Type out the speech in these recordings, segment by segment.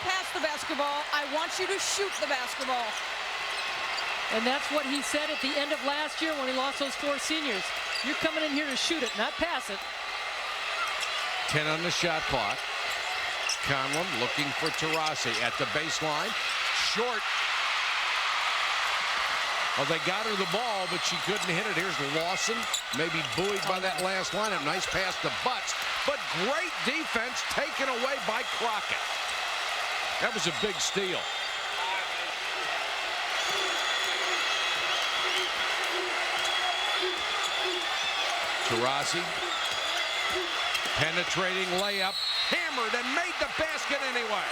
pass the basketball. I want you to shoot the basketball. And that's what he said at the end of last year when he lost those 4 seniors. You're coming in here to shoot it, not pass it. 10 on the shot clock. Conlon looking for Taurasi at the baseline. Short. Oh, they got her the ball, but she couldn't hit it. Here's Lawson, maybe buoyed by that last lineup. Nice pass to Butts, but great defense taken away by Crockett. That was a big steal. Taurasi, penetrating layup, hammered and made the basket anyway.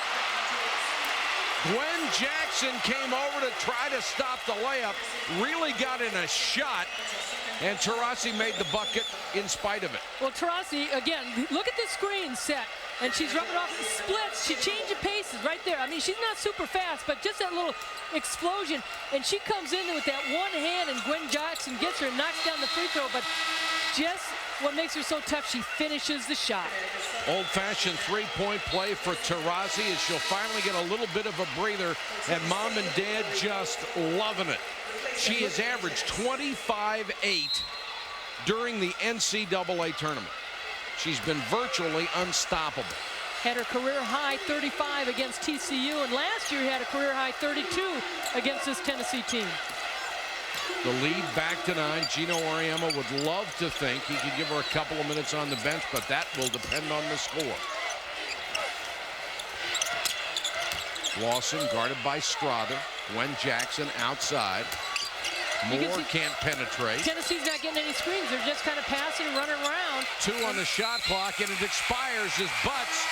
Gwen Jackson came over to try to stop the layup, really got in a shot, and Taurasi made the bucket in spite of it. Well, Taurasi, again, look at the screen set, and she's rubbing off the splits. She changed the paces right there. I mean, she's not super fast, but just that little explosion, and she comes in with that one hand, and Gwen Jackson gets her and knocks down the free throw, but just what makes her so tough, she finishes the shot. Old-fashioned three-point play for Taurasi as she'll finally get a little bit of a breather, and Mom and Dad just loving it. She has averaged 25-8 during the NCAA tournament. She's been virtually unstoppable. Had her career-high 35 against TCU, and last year had a career-high 32 against this Tennessee team. The lead back to 9. Gino Auriemma would love to think he could give her a couple of minutes on the bench, but that will depend on the score. Lawson guarded by Strother. Gwen Jackson outside. Moore can't penetrate. Tennessee's not getting any screens. They're just kind of passing and running around. 2 on the shot clock, and it expires as Butts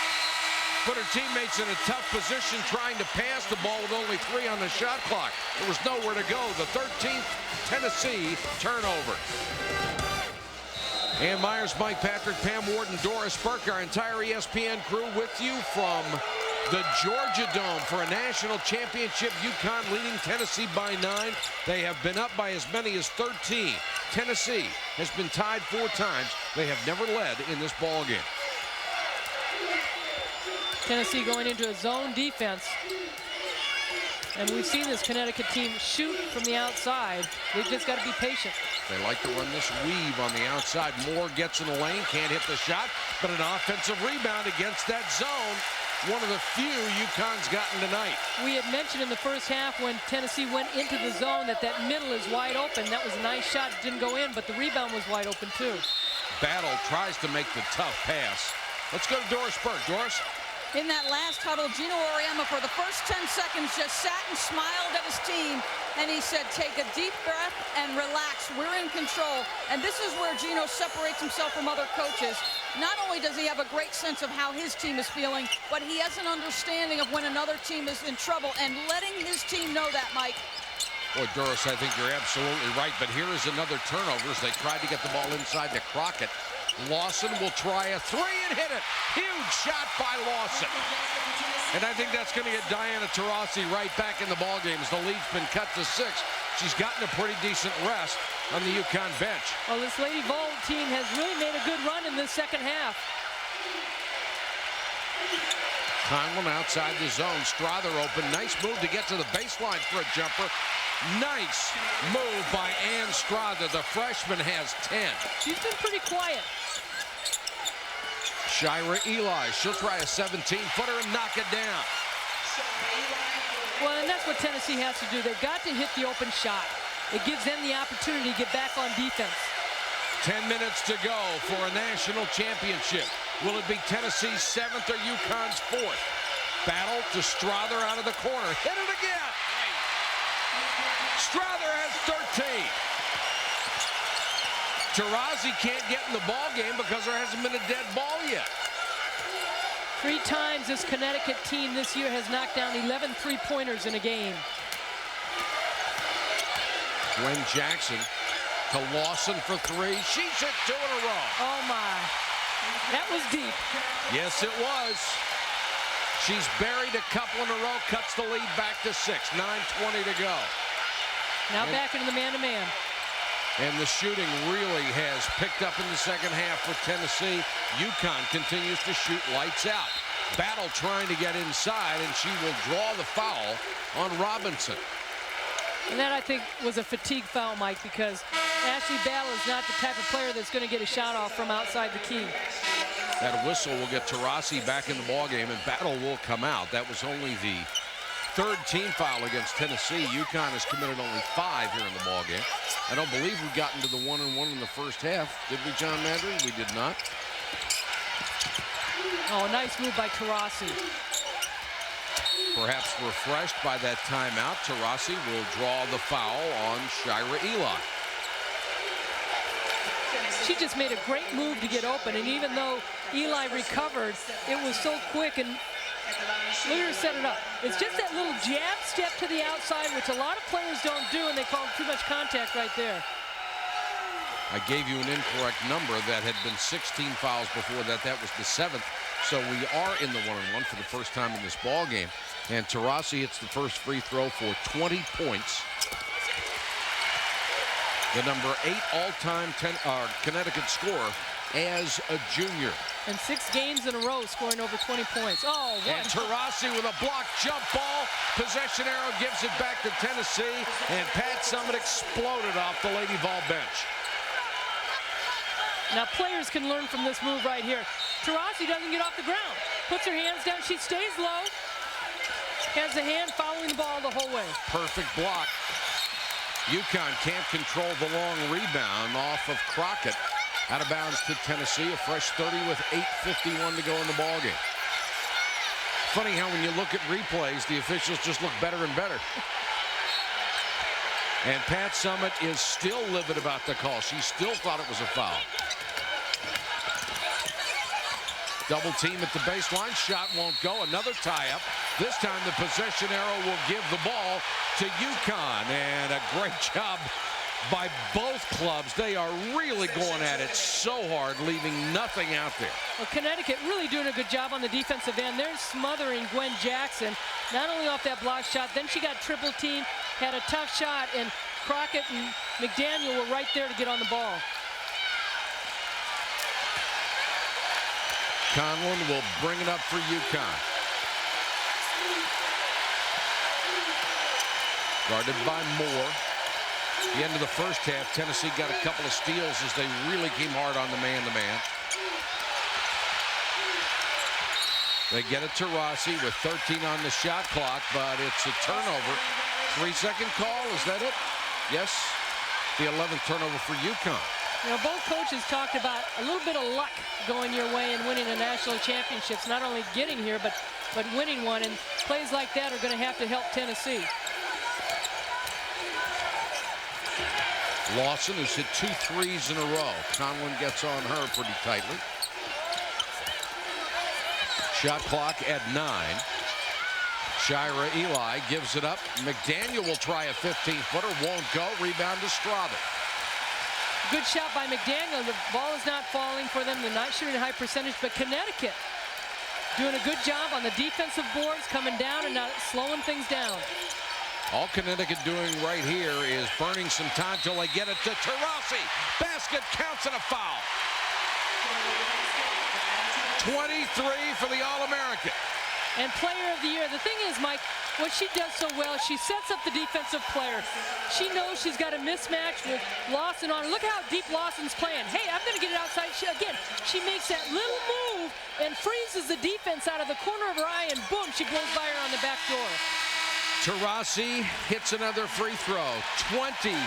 put her teammates in a tough position trying to pass the ball with only 3 on the shot clock. There was nowhere to go. The 13th Tennessee turnover. Ann Myers, Mike Patrick, Pam Warden, Doris Burke, our entire ESPN crew with you from the Georgia Dome for a national championship. UConn leading Tennessee by 9. They have been up by as many as 13. Tennessee has been tied 4 times. They have never led in this ball game. Tennessee going into a zone defense. And we've seen this Connecticut team shoot from the outside. They've just got to be patient. They like to run this weave on the outside. Moore gets in the lane, can't hit the shot, but an offensive rebound against that zone. One of the few UConn's gotten tonight. We had mentioned in the first half when Tennessee went into the zone that middle is wide open. That was a nice shot. It didn't go in, but the rebound was wide open too. Battle tries to make the tough pass. Let's go to Doris Burke. Doris? In that last huddle, Gino Auriemma for the first 10 seconds just sat and smiled at his team, and he said, take a deep breath and relax. We're in control. And this is where Gino separates himself from other coaches. Not only does he have a great sense of how his team is feeling, but he has an understanding of when another team is in trouble and letting his team know that, Mike. Boy, Doris, I think you're absolutely right, but here is another turnover as they tried to get the ball inside to Crockett. Lawson will try a 3 and hit it. Huge shot by Lawson. And I think that's going to get Diana Taurasi right back in the ballgame as the lead's been cut to 6. She's gotten a pretty decent rest on the UConn bench. Well, this Lady Vol team has really made a good run in this second half. Conlon outside the zone. Strother open. Nice move to get to the baseline for a jumper. Nice move by Ann Strother. The freshman has 10. She's been pretty quiet. Shira Eli, she'll try a 17-footer and knock it down. Well, and that's what Tennessee has to do. They've got to hit the open shot. It gives them the opportunity to get back on defense. 10 minutes to go for a national championship. Will it be Tennessee's 7th or UConn's 4th? Battle to Strother out of the corner. Hit it again. Strother has 13. Taurasi can't get in the ball game because there hasn't been a dead ball yet. 3 times this Connecticut team this year has knocked down 11 three-pointers in a game. Gwen Jackson to Lawson for 3. She's hit 2 in a row. Oh my, that was deep. Yes, it was. She's buried a couple in a row, cuts the lead back to 6. 9:20 to go. Now back into the man-to-man. And the shooting really has picked up in the second half for Tennessee. UConn continues to shoot lights out. Battle trying to get inside, and she will draw the foul on Robinson. And that, I think, was a fatigue foul, Mike, because Ashley Battle is not the type of player that's going to get a shot off from outside the key. That whistle will get Taurasi back in the ballgame, and Battle will come out. That was only the third team foul against Tennessee. UConn has committed only 5 here in the ballgame. I don't believe we've gotten to the 1-and-1 in the first half. Did we, John Mandarin? We did not. Oh, nice move by Taurasi. Perhaps refreshed by that timeout, Taurasi will draw the foul on Shira Eli. She just made a great move to get open, and even though Eli recovered, it was so quick, and look at her set it up. It's just that little jab step to the outside, which a lot of players don't do, and they call too much contact right there. I gave you an incorrect number. That had been 16 fouls before that. That was the 7th. So we are in the 1-and-1 for the first time in this ball game. And Taurasi hits the first free throw for 20 points. The number 8 all-time Connecticut scorer as a junior. And 6 games in a row scoring over 20 points. Oh, what? And Taurasi with a blocked jump ball. Possession arrow gives it back to Tennessee. And Pat Summitt exploded off the Lady Vol bench. Now players can learn from this move right here. Taurasi doesn't get off the ground. Puts her hands down. She stays low. Has the hand following the ball the whole way. Perfect block. UConn can't control the long rebound off of Crockett. Out of bounds to Tennessee. A fresh 30 with 8:51 to go in the ballgame. Funny how when you look at replays, the officials just look better and better. And Pat Summitt is still livid about the call. She still thought it was a foul. Double team at the baseline. Shot won't go. Another tie-up. This time the possession arrow will give the ball to UConn. And a great job by both clubs. They are really going at it so hard, leaving nothing out there. Well, Connecticut really doing a good job on the defensive end. They're smothering Gwen Jackson, not only off that block shot, then she got triple teamed, had a tough shot, and Crockett and McDaniel were right there to get on the ball. Conlon will bring it up for UConn. Guarded by Moore. The end of the first half, Tennessee got a couple of steals as they really came hard on the man-to-man. They get it to Rossi with 13 on the shot clock, but it's a turnover. 3-second call, is that it? Yes, the 11th turnover for UConn. You know, both coaches talked about a little bit of luck going your way and winning the national championships, not only getting here, but winning one, and plays like that are going to have to help Tennessee. Lawson has hit 2 threes in a row. Conlon gets on her pretty tightly. Shot clock at 9. Shira Eli gives it up. McDaniel will try a 15-footer. Won't go. Rebound to Strother. Good shot by McDaniel. The ball is not falling for them. They're not shooting a high percentage, but Connecticut doing a good job on the defensive boards, coming down and not slowing things down. All Connecticut doing right here is burning some time till they get it to Taurasi. Basket counts and a foul. 23 for the All-American. And player of the year. The thing is, Mike, what she does so well, she sets up the defensive player. She knows she's got a mismatch with Lawson on her. Look how deep Lawson's playing. Hey, I'm going to get it outside. She makes that little move and freezes the defense out of the corner of her eye, and boom, she blows by her on the back door. Taurasi hits another free throw. 24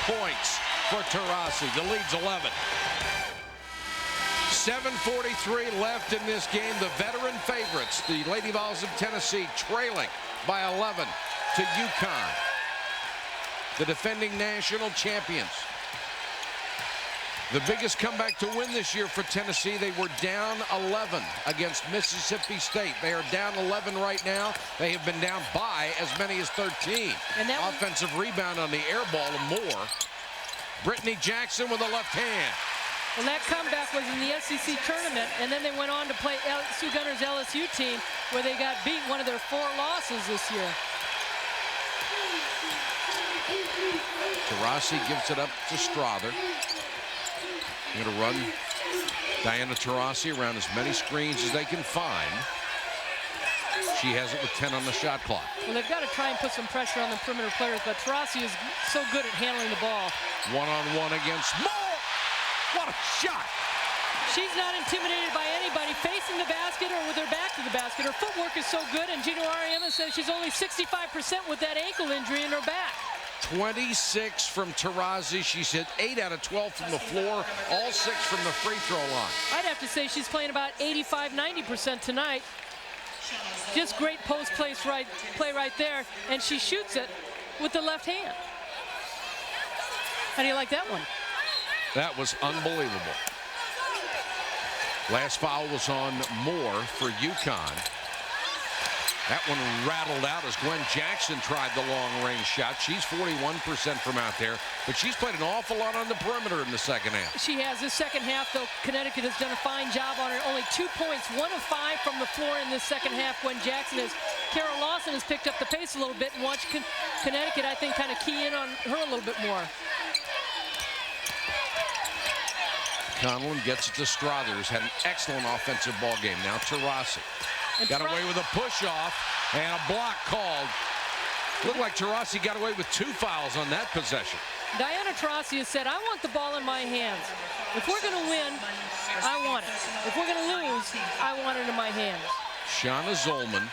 points for Taurasi. The lead's 11. 7:43 left in this game. The veteran favorites, the Lady Vols of Tennessee, trailing by 11 to UConn, the defending national champions. The biggest comeback to win this year for Tennessee. They were down 11 against Mississippi State. They are down 11 right now. They have been down by as many as 13. And that offensive rebound on the air ball of Moore. Brittany Jackson with a left hand. Well, that comeback was in the SEC tournament, and then they went on to play Sue Gunner's LSU team, where they got beat, one of their 4 losses this year. Taurasi gives it up to Strother. Going to run Diana Taurasi around as many screens as they can find. She has it with 10 on the shot clock. Well, they've got to try and put some pressure on the perimeter players, but Taurasi is so good at handling the ball. One-on-one against Moore. What a shot! She's not intimidated by anybody facing the basket or with her back to the basket. Her footwork is so good, and Gino Auriemma says she's only 65% with that ankle injury in her back. 26 from Taurasi. She's hit 8 out of 12 from the floor, all 6 from the free throw line. I'd have to say she's playing about 85-90% tonight. Just great post play right there, and she shoots it with the left hand. How do you like that one? That was unbelievable. Last foul was on Moore for UConn. That one rattled out as Gwen Jackson tried the long-range shot. She's 41% from out there, but she's played an awful lot on the perimeter in the second half. She has. This second half, though, Connecticut has done a fine job on her. Only 2 points, 1 of 5 from the floor in this second half. Gwen Jackson is. Carol Lawson has picked up the pace a little bit and watched Connecticut, I think, kind of key in on her a little bit more. Conlon gets it to Struthers. Had an excellent offensive ball game. Now Taurasi. Got away with a push-off and a block called. Looked like Taurasi got away with 2 fouls on that possession. Diana Taurasi has said, I want the ball in my hands. If we're going to win, I want it. If we're going to lose, I want it in my hands. Shauna Zolman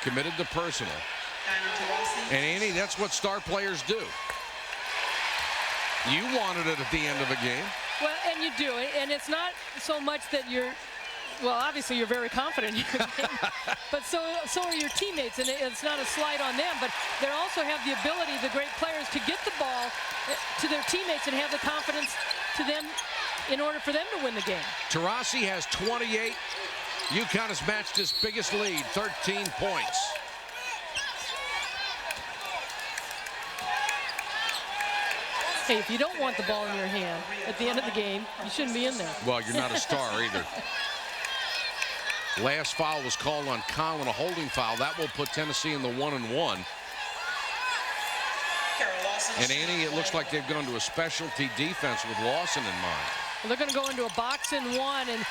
committed to personal. And Annie, that's what star players do. You wanted it at the end of a game. Well, and you do. And it's not so much that you're, well, obviously you're very confident in your game, but so are your teammates, and it's not a slight on them, but they also have the ability, the great players, to get the ball to their teammates and have the confidence to them in order for them to win the game. Taurasi has 28. UConn has matched his biggest lead, 13 points. Hey, if you don't want the ball in your hand at the end of the game, you shouldn't be in there. Well, you're not a star either. Last foul was called on Conlon, a holding foul. That will put Tennessee in the 1-and-1. And Annie, it looks like they've gone to a specialty defense with Lawson in mind. Well, they're going to go into a box-and-1 and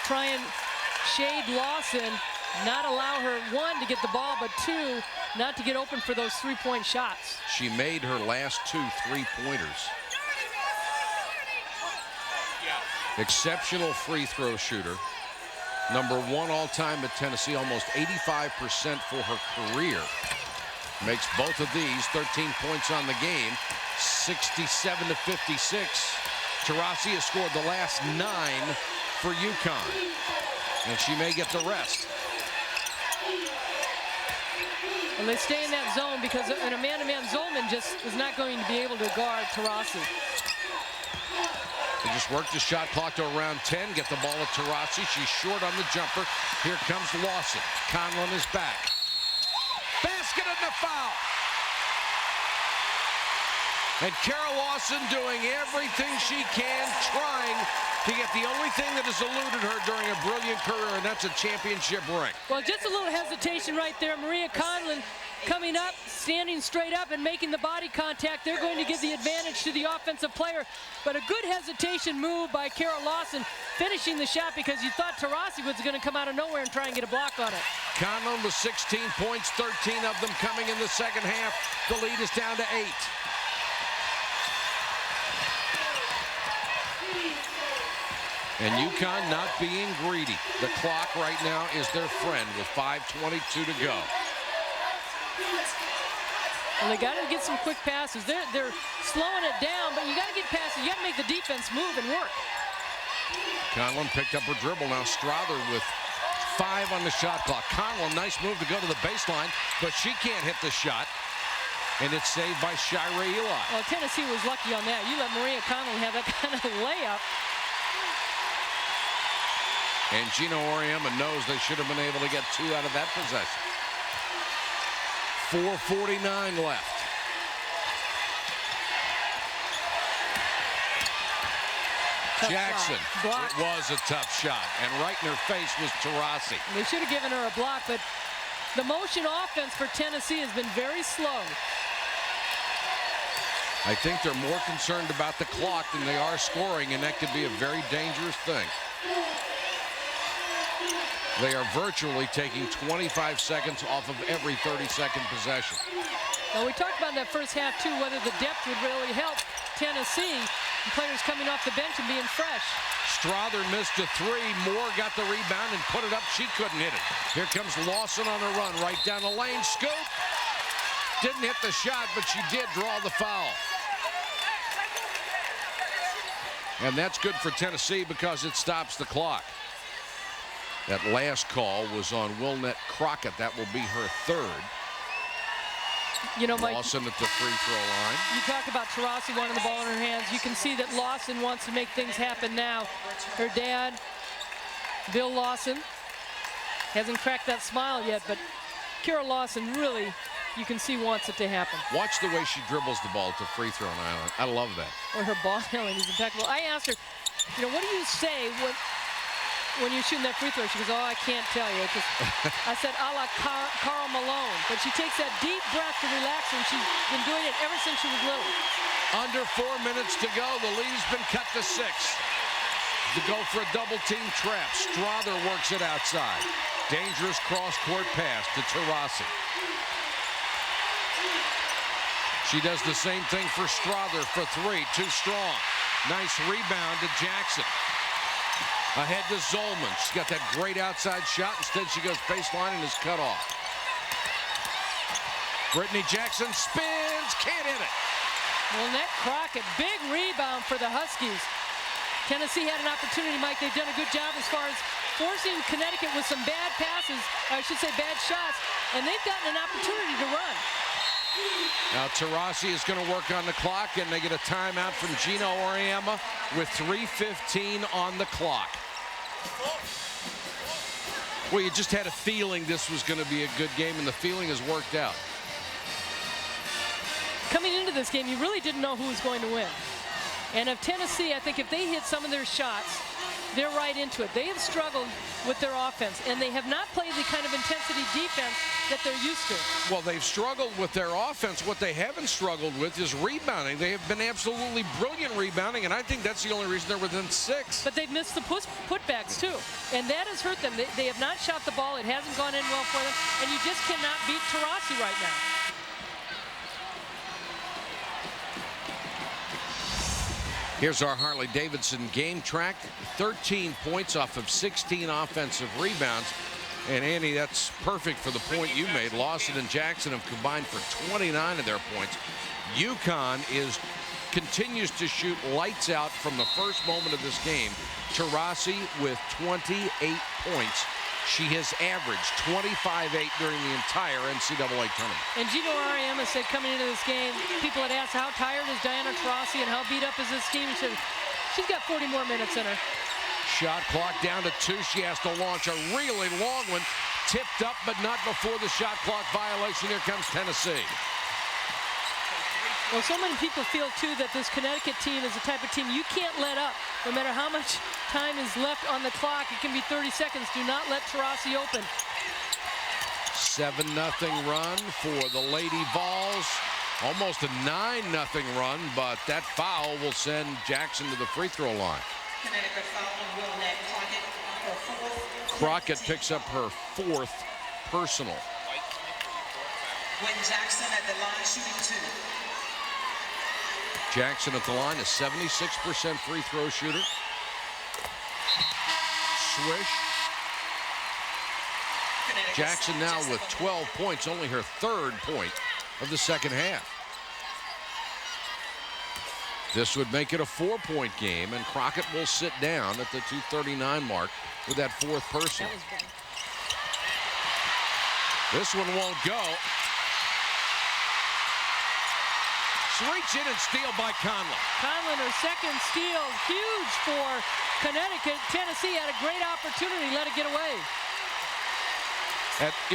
try and shade Lawson, not allow her, 1, to get the ball, but 2, not to get open for those 3-point shots. She made her last 2 3-pointers. Exceptional free throw shooter. Number 1 all-time at Tennessee, almost 85% for her career. Makes both of these, 13 points on the game, 67-56. Taurasi has scored the last 9 for UConn, and she may get the rest. And they stay in that zone because an man-to-man Zolman just is not going to be able to guard Taurasi. They just work the shot clock to around 10, get the ball at Taurasi. She's short on the jumper. Here comes Lawson. Conlon is back. Basket and the foul. And Carol Lawson doing everything she can, trying to get the only thing that has eluded her during a brilliant career, and that's a championship ring. Well, just a little hesitation right there. Maria Conlon coming up, standing straight up and making the body contact. They're going to give the advantage to the offensive player. But a good hesitation move by Carol Lawson, finishing the shot because you thought Taurasi was going to come out of nowhere and try and get a block on it. Conlon with 16 points, 13 of them coming in the second half. The lead is down to 8. And UConn not being greedy. The clock right now is their friend with 5:22 to go. Well, they got to get some quick passes. They're slowing it down, but you got to get passes. You got to make the defense move and work. Conlon picked up her dribble. Now Strother with 5 on the shot clock. Conlon, nice move to go to the baseline, but she can't hit the shot. And it's saved by Shira Eli. Well, Tennessee was lucky on that. You let Maria Conlon have that kind of layup. And Gino Auriemma knows they should have been able to get 2 out of that possession. 4:49 left. Tough Jackson, shot. it was a tough shot, and right in her face was Taurasi. They should have given her a block, but the motion offense for Tennessee has been very slow. I think they're more concerned about the clock than they are scoring, and that could be a very dangerous thing. They are virtually taking 25 seconds off of every 30-second possession. Well, we talked about in that first half, too, whether the depth would really help Tennessee. And players coming off the bench and being fresh. Strother missed a three. Moore got the rebound and put it up. She couldn't hit it. Here comes Lawson on a run right down the lane. Scoop. Didn't hit the shot, but she did draw the foul. And that's good for Tennessee because it stops the clock. That last call was on Wilnette Crockett. That will be her third. You know, Mike, Lawson at the free throw line. You talk about Taurasi wanting the ball in her hands. You can see that Lawson wants to make things happen now. Her dad, Bill Lawson, hasn't cracked that smile yet, but Kara Lawson really, you can see, wants it to happen. Watch the way she dribbles the ball to free throw line. I love that. Or her ball handling is impeccable. I asked her, you know, what do you say when you're shooting that free throw? She goes, oh, I can't tell you. I said, a la Karl Malone. But she takes that deep breath to relax, and she's been doing it ever since she was little. Under 4 minutes to go. The lead's been cut to 6. To go for a double-team trap. Strother works it outside. Dangerous cross-court pass to Taurasi. She does the same thing for Strother for 3. Too strong. Nice rebound to Jackson. Ahead to Zolman. She's got that great outside shot. Instead, she goes baseline and is cut off. Brittany Jackson spins. Can't hit it. Wilnette Crockett, big rebound for the Huskies. Tennessee had an opportunity, Mike. They've done a good job as far as forcing Connecticut with some bad passes, I should say bad shots, and they've gotten an opportunity to run. Now Taurasi is going to work on the clock, and they get a timeout from Gino Auriemma with 3:15 on the clock. Well, you just had a feeling this was going to be a good game, and the feeling has worked out. Coming into this game, you really didn't know who was going to win. And if Tennessee, I think if they hit some of their shots, they're right into it. They have struggled with their offense, and they have not played the kind of intensity defense that they're used to. Well, they've struggled with their offense. What they haven't struggled with is rebounding. They have been absolutely brilliant rebounding, and I think that's the only reason they're within 6. But they've missed the putbacks, too, and that has hurt them. They have not shot the ball. It hasn't gone in well for them, and you just cannot beat Taurasi right now. Here's our Harley-Davidson game track. 13 points off of 16 offensive rebounds. And Andy, that's perfect for the point you made. Lawson and Jackson have combined for 29 of their points. UConn continues to shoot lights out from the first moment of this game. Taurasi with 28 points. She has averaged 25-8 during the entire NCAA tournament. And Gino Auriemma said coming into this game, people had asked how tired is Diana Taurasi and how beat up is this team. She said she's got 40 more minutes in her. Shot clock down to 2. She has to launch a really long one. Tipped up, but not before the shot clock violation. Here comes Tennessee. Well, so many people feel, too, that this Connecticut team is the type of team you can't let up. No matter how much time is left on the clock, it can be 30 seconds. Do not let Taurasi open. 7-0 run for the Lady Vols. Almost a 9-0 run, but that foul will send Jackson to the free throw line. Crockett picks up her 4th personal. When Jackson at the line shooting 2. Jackson at the line, a 76% free throw shooter. Swish. Jackson now with 12 points, only her 3rd point of the second half. This would make it a 4-point game, and Crockett will sit down at the 2:39 mark with that 4th person. This one won't go. Reach in and steal by Conlon. Conlon, her 2nd steal, huge for Connecticut. Tennessee had a great opportunity, let it get away.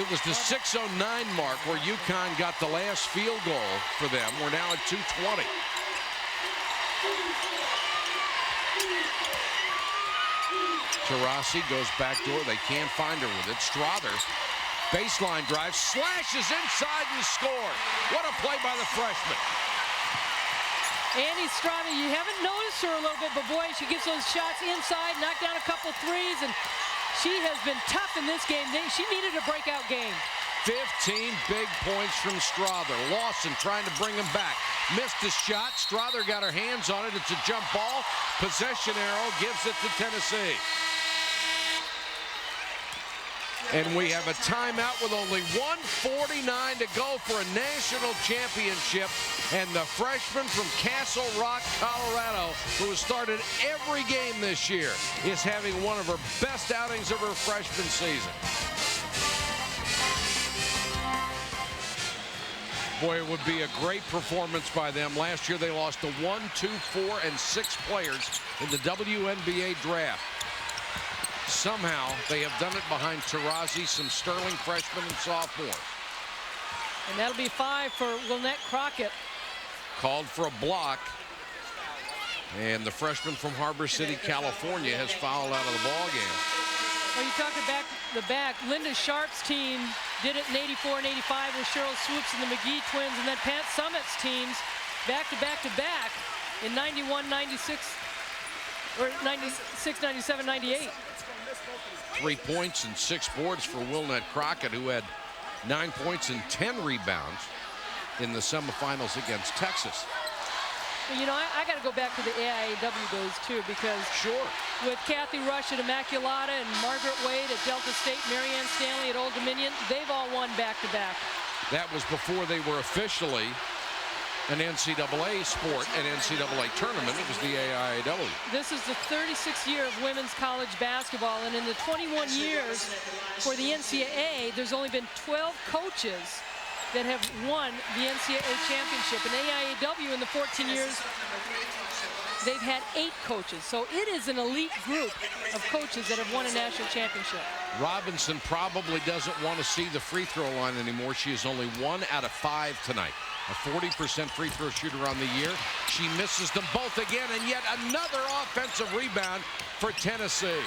It was the 6:09 mark where UConn got the last field goal for them. We're now at 2:20. Taurasi goes backdoor. They can't find her with it. Strother, baseline drive, slashes inside and scores. What a play by the freshman. Andy Strada, you haven't noticed her a little bit, but boy, she gets those shots inside, knocked down a couple threes, and she has been tough in this game. She needed a breakout game. 15 big points from Strother. Lawson trying to bring him back. Missed his shot. Strother got her hands on it. It's a jump ball. Possession arrow gives it to Tennessee. And we have a timeout with only 1:49 to go for a national championship. And the freshman from Castle Rock, Colorado, who has started every game this year, is having one of her best outings of her freshman season. Boy, it would be a great performance by them. Last year they lost to 1, 2, 4, and 6 players in the WNBA draft. Somehow they have done it behind Taurasi, some sterling freshmen and sophomores. And that'll be 5 for Lynette Crockett. Called for a block. And the freshman from Harbor City, California, has fouled out of the ball game. Well, you talked about the back. Linda Sharp's team did it in 84 and 85 with Cheryl Swoops and the McGee twins, and then Pat Summitt's teams back to back in 91, 96, or 96, 97, 98. 3 points and 6 boards for Wilnette Crockett, who had 9 points and 10 rebounds in the semifinals against Texas. You know, I got to go back to the AIAW days, too, because Sure. with Kathy Rush at Immaculata and Margaret Wade at Delta State, Marianne Stanley at Old Dominion, they've all won back-to-back. That was before they were officially an NCAA sport, an NCAA tournament. It was the AIAW. This is the 36th year of women's college basketball, and in the 21 years for the NCAA, there's only been 12 coaches that have won the NCAA championship. In AIAW, in the 14 years, they've had 8 coaches. So it is an elite group of coaches that have won a national championship. Robinson probably doesn't want to see the free throw line anymore. She is only 1 out of 5 tonight. A 40% free throw shooter on the year. She misses them both again, and yet another offensive rebound for Tennessee.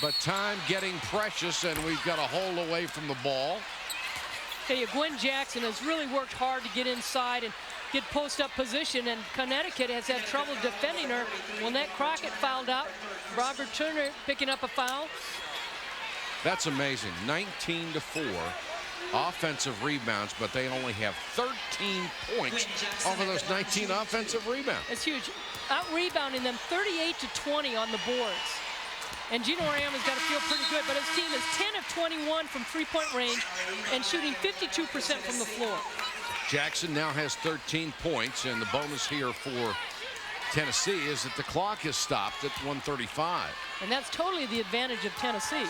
But time getting precious, and we've got a hole away from the ball. Tell you, Gwen Jackson has really worked hard to get inside and get post-up position, and Connecticut has had trouble defending her. Lynette Crockett fouled out. Robert Turner picking up a foul. That's amazing. 19-4 offensive rebounds, but they only have 13 points off of those 19 offensive rebounds. It's huge. Out-rebounding them 38-20 on the boards. And Gino Auriemma's got to feel pretty good, but his team is 10 of 21 from three-point range and shooting 52% from the floor. Jackson now has 13 points, and the bonus here for Tennessee is that the clock is stopped at 1:35. And that's totally the advantage of Tennessee.